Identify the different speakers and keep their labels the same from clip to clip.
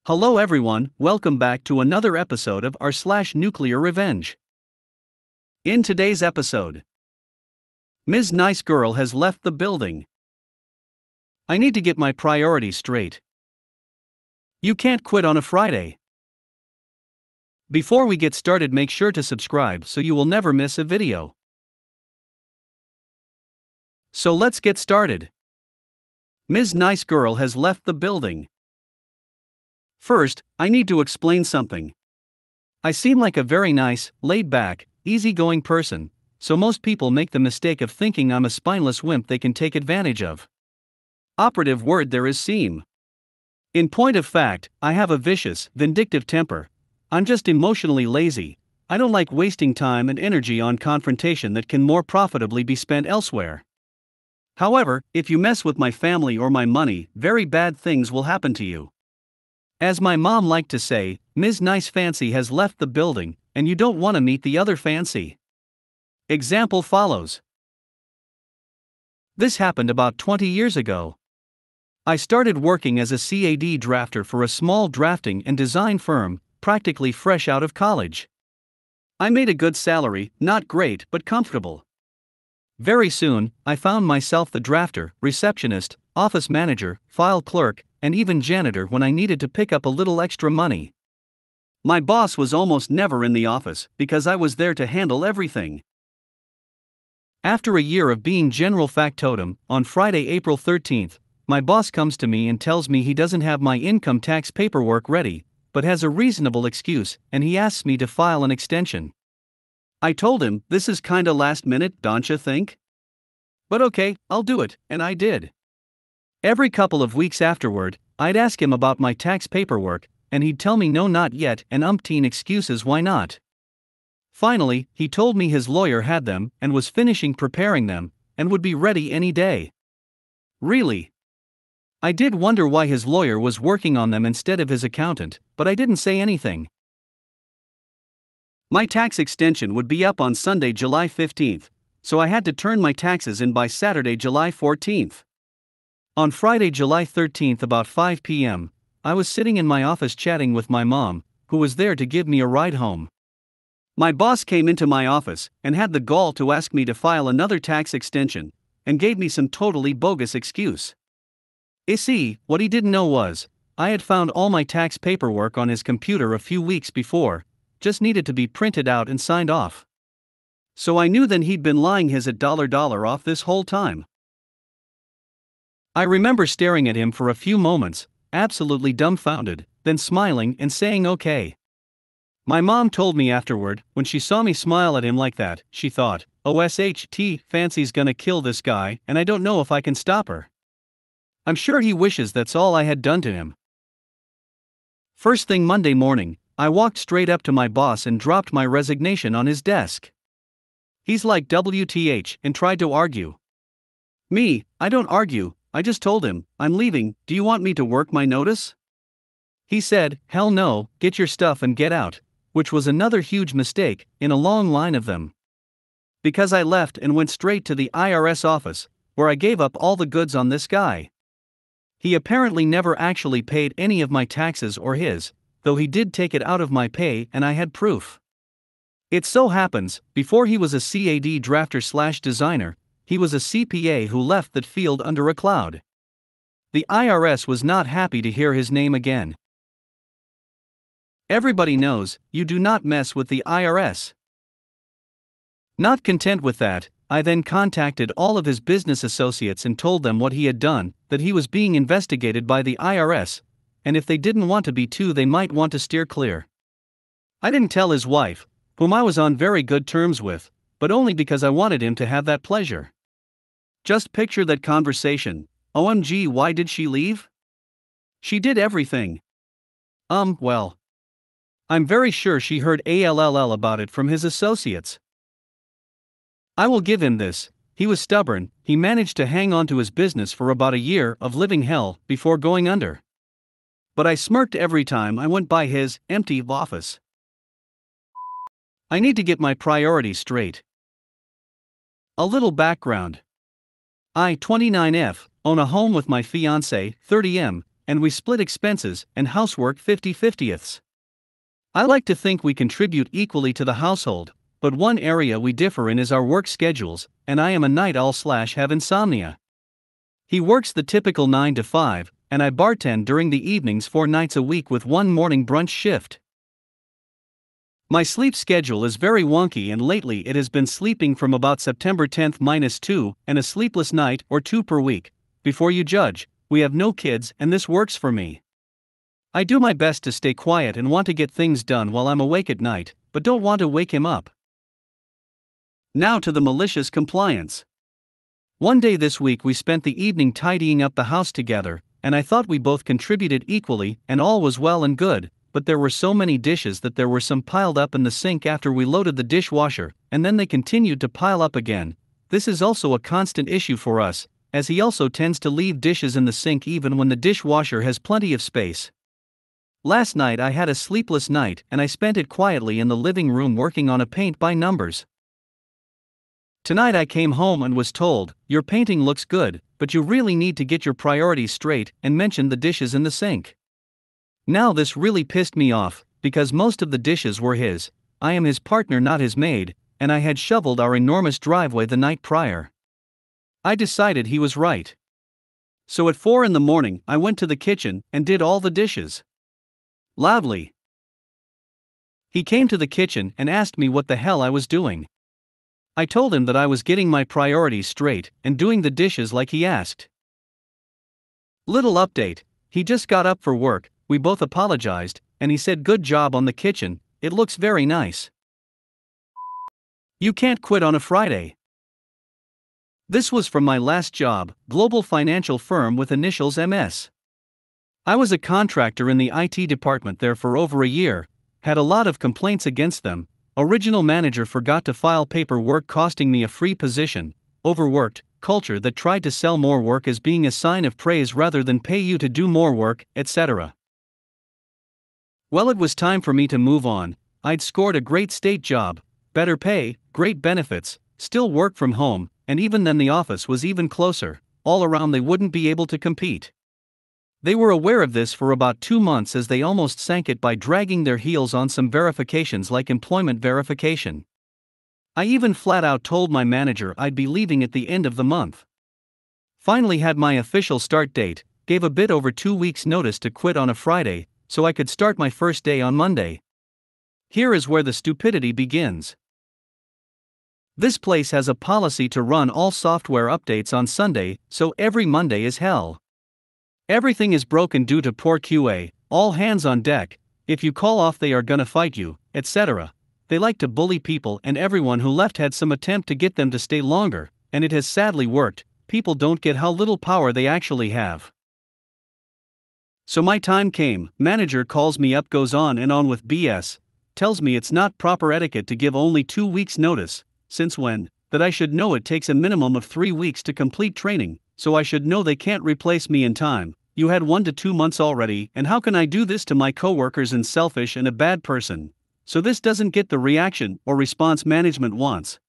Speaker 1: Hello everyone, welcome back to another episode of r/slash Nuclear Revenge. In today's episode, Ms. Nice Girl has left the building. I need to get my priorities straight. You can't quit on a Friday. Before we get started, make sure to subscribe so you will never miss a video. So let's get started. Ms. Nice Girl has left the building. First, I need to explain something. I seem like a very nice, laid-back, easygoing person, so most people make the mistake of thinking I'm a spineless wimp they can take advantage of. Operative word there is seem. In point of fact, I have a vicious, vindictive temper. I'm just emotionally lazy. I don't like wasting time and energy on confrontation that can more profitably be spent elsewhere. However, if you mess with my family or my money, very bad things will happen to you. As my mom liked to say, Ms. Nice Fancy has left the building, and you don't want to meet the other fancy. Example follows. This happened about 20 years ago. I started working as a CAD drafter for a small drafting and design firm, practically fresh out of college. I made a good salary, not great but comfortable. Very soon, I found myself the drafter, receptionist, office manager, file clerk, and even janitor when I needed to pick up a little extra money. My boss was almost never in the office because I was there to handle everything. After a year of being general factotum, on Friday, April 13th, my boss comes to me and tells me he doesn't have my income tax paperwork ready, but has a reasonable excuse, and he asks me to file an extension. I told him, this is kinda last minute, don't you think? But okay, I'll do it, and I did. Every couple of weeks afterward, I'd ask him about my tax paperwork, and he'd tell me no, not yet, and umpteen excuses why not. Finally, he told me his lawyer had them and was finishing preparing them, and would be ready any day. Really? I did wonder why his lawyer was working on them instead of his accountant, but I didn't say anything. My tax extension would be up on Sunday, July 15th, so I had to turn my taxes in by Saturday, July 14th. On Friday, July 13th, about 5 p.m., I was sitting in my office chatting with my mom, who was there to give me a ride home. My boss came into my office and had the gall to ask me to file another tax extension, and gave me some totally bogus excuse. You see, what he didn't know was, I had found all my tax paperwork on his computer a few weeks before, just needed to be printed out and signed off. So I knew then he'd been lying his $1 off this whole time. I remember staring at him for a few moments, absolutely dumbfounded, then smiling and saying okay. My mom told me afterward, when she saw me smile at him like that, she thought, OSHT, Fancy's gonna kill this guy, and I don't know if I can stop her. I'm sure he wishes that's all I had done to him. First thing Monday morning, I walked straight up to my boss and dropped my resignation on his desk. He's like WTH and tried to argue. Me, I don't argue, I just told him, I'm leaving, do you want me to work my notice? He said, hell no, get your stuff and get out, which was another huge mistake, in a long line of them. Because I left and went straight to the IRS office, where I gave up all the goods on this guy. He apparently never actually paid any of my taxes or his, though he did take it out of my pay and I had proof. It so happens, before he was a CAD drafter/designer, he was a CPA who left that field under a cloud. The IRS was not happy to hear his name again. Everybody knows, you do not mess with the IRS. Not content with that, I then contacted all of his business associates and told them what he had done, that he was being investigated by the IRS, and if they didn't want to be too, they might want to steer clear. I didn't tell his wife, whom I was on very good terms with, but only because I wanted him to have that pleasure. Just picture that conversation. OMG, why did she leave? She did everything. Well. I'm very sure she heard ALLL about it from his associates. I will give him this, he was stubborn, he managed to hang on to his business for about a year of living hell before going under. But I smirked every time I went by his empty office. I need to get my priorities straight. A little background. I, 29F, own a home with my fiancée, 30M, and we split expenses and housework 50-50ths. I like to think we contribute equally to the household, but one area we differ in is our work schedules, and I am a night owl/have insomnia. He works the typical 9 to 5, and I bartend during the evenings 4 nights a week with one morning brunch shift. My sleep schedule is very wonky, and lately it has been sleeping from about September 10th -2 and a sleepless night or two per week. Before you judge, we have no kids and this works for me. I do my best to stay quiet and want to get things done while I'm awake at night, but don't want to wake him up. Now to the malicious compliance. One day this week we spent the evening tidying up the house together, and I thought we both contributed equally and all was well and good, but there were so many dishes that there were some piled up in the sink after we loaded the dishwasher, and then they continued to pile up again. This is also a constant issue for us, as he also tends to leave dishes in the sink even when the dishwasher has plenty of space. Last night I had a sleepless night and I spent it quietly in the living room working on a paint by numbers. Tonight I came home and was told, "Your painting looks good, but you really need to get your priorities straight," and mentioned the dishes in the sink. Now this really pissed me off, because most of the dishes were his. I am his partner, not his maid, and I had shoveled our enormous driveway the night prior. I decided he was right. So at 4 in the morning I went to the kitchen and did all the dishes. Loudly. He came to the kitchen and asked me what the hell I was doing. I told him that I was getting my priorities straight and doing the dishes like he asked. Little update, he just got up for work, we both apologized, and he said good job on the kitchen, it looks very nice. You can't quit on a Friday. This was from my last job, global financial firm with initials MS. I was a contractor in the IT department there for over a year, had a lot of complaints against them. Original manager forgot to file paperwork costing me a free position, overworked, culture that tried to sell more work as being a sign of praise rather than pay you to do more work, etc. Well, it was time for me to move on. I'd scored a great state job, better pay, great benefits, still work from home, and even then the office was even closer. All around they wouldn't be able to compete. They were aware of this for about 2 months as they almost sank it by dragging their heels on some verifications like employment verification. I even flat out told my manager I'd be leaving at the end of the month. Finally had my official start date, gave a bit over 2 weeks notice to quit on a Friday, so I could start my first day on Monday. Here is where the stupidity begins. This place has a policy to run all software updates on Sunday, so every Monday is hell. Everything is broken due to poor QA, all hands on deck, if you call off they are gonna fight you, etc. They like to bully people and everyone who left had some attempt to get them to stay longer, and it has sadly worked. People don't get how little power they actually have. So my time came, manager calls me up, goes on and on with BS, tells me it's not proper etiquette to give only 2 weeks notice, since when, that I should know it takes a minimum of 3 weeks to complete training. So I should know they can't replace me in time. You had 1 to 2 months already, and how can I do this to my coworkers and selfish and a bad person? So this doesn't get the reaction or response management wants.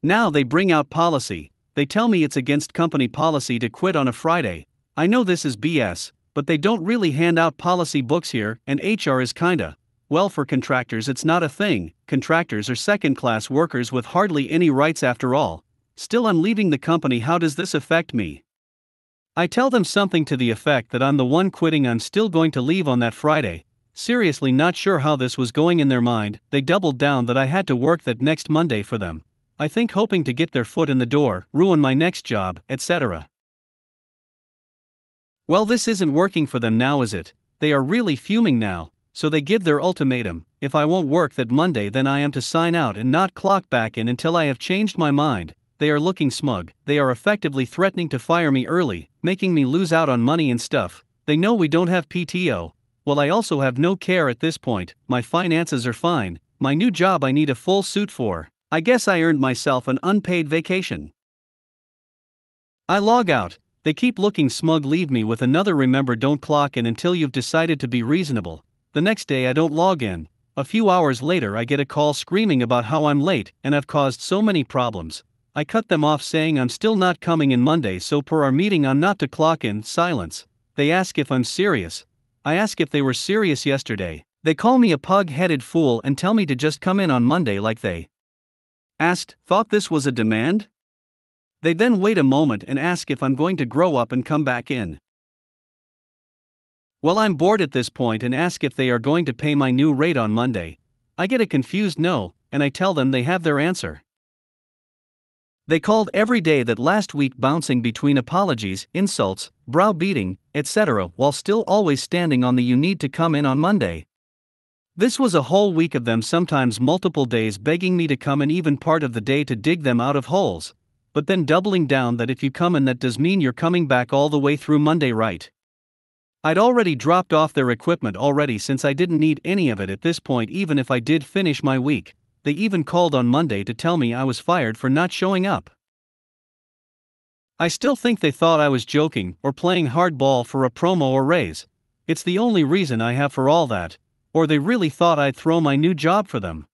Speaker 1: Now they bring out policy. They tell me it's against company policy to quit on a Friday. I know this is BS, but they don't really hand out policy books here, and HR is kinda, well, for contractors it's not a thing. Contractors are second-class workers with hardly any rights after all. Still, I'm leaving the company. How does this affect me? I tell them something to the effect that I'm the one quitting, I'm still going to leave on that Friday. Seriously not sure how this was going in their mind. They doubled down that I had to work that next Monday for them. I think hoping to get their foot in the door, ruin my next job, etc. Well, this isn't working for them now, is it? They are really fuming now, so they give their ultimatum. If I won't work that Monday, then I am to sign out and not clock back in until I have changed my mind. They are looking smug. They are effectively threatening to fire me early, making me lose out on money and stuff. They know we don't have PTO. Well, I also have no care at this point. My finances are fine. My new job I need a full suit for. I guess I earned myself an unpaid vacation. I log out. They keep looking smug, leave me with another remember don't clock in until you've decided to be reasonable. The next day I don't log in. A few hours later I get a call screaming about how I'm late and I've caused so many problems. I cut them off saying I'm still not coming in Monday, so per our meeting I'm not to clock in. Silence. They ask if I'm serious. I ask if they were serious yesterday. They call me a pug-headed fool and tell me to just come in on Monday like they thought this was a demand? They then wait a moment and ask if I'm going to grow up and come back in. Well, I'm bored at this point and ask if they are going to pay my new rate on Monday. I get a confused no, and I tell them they have their answer. They called every day that last week, bouncing between apologies, insults, browbeating, etc., while still always standing on the "you need to come in on Monday." This was a whole week of them, sometimes multiple days, begging me to come in, even part of the day to dig them out of holes, but then doubling down that if you come in, that does mean you're coming back all the way through Monday, right? I'd already dropped off their equipment already, since I didn't need any of it at this point, even if I did finish my week. They even called on Monday to tell me I was fired for not showing up. I still think they thought I was joking or playing hardball for a promo or raise. It's the only reason I have for all that. Or they really thought I'd throw my new job for them.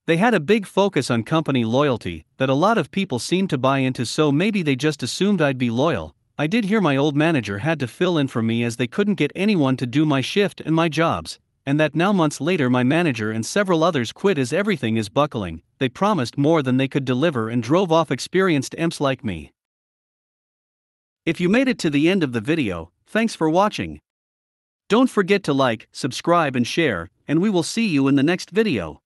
Speaker 1: They had a big focus on company loyalty that a lot of people seem to buy into, so maybe they just assumed I'd be loyal. I did hear my old manager had to fill in for me as they couldn't get anyone to do my shift and my jobs, and that now months later my manager and several others quit as everything is buckling. They promised more than they could deliver and drove off experienced imps like me. If you made it to the end of the video, thanks for watching. Don't forget to like, subscribe and share, and we will see you in the next video.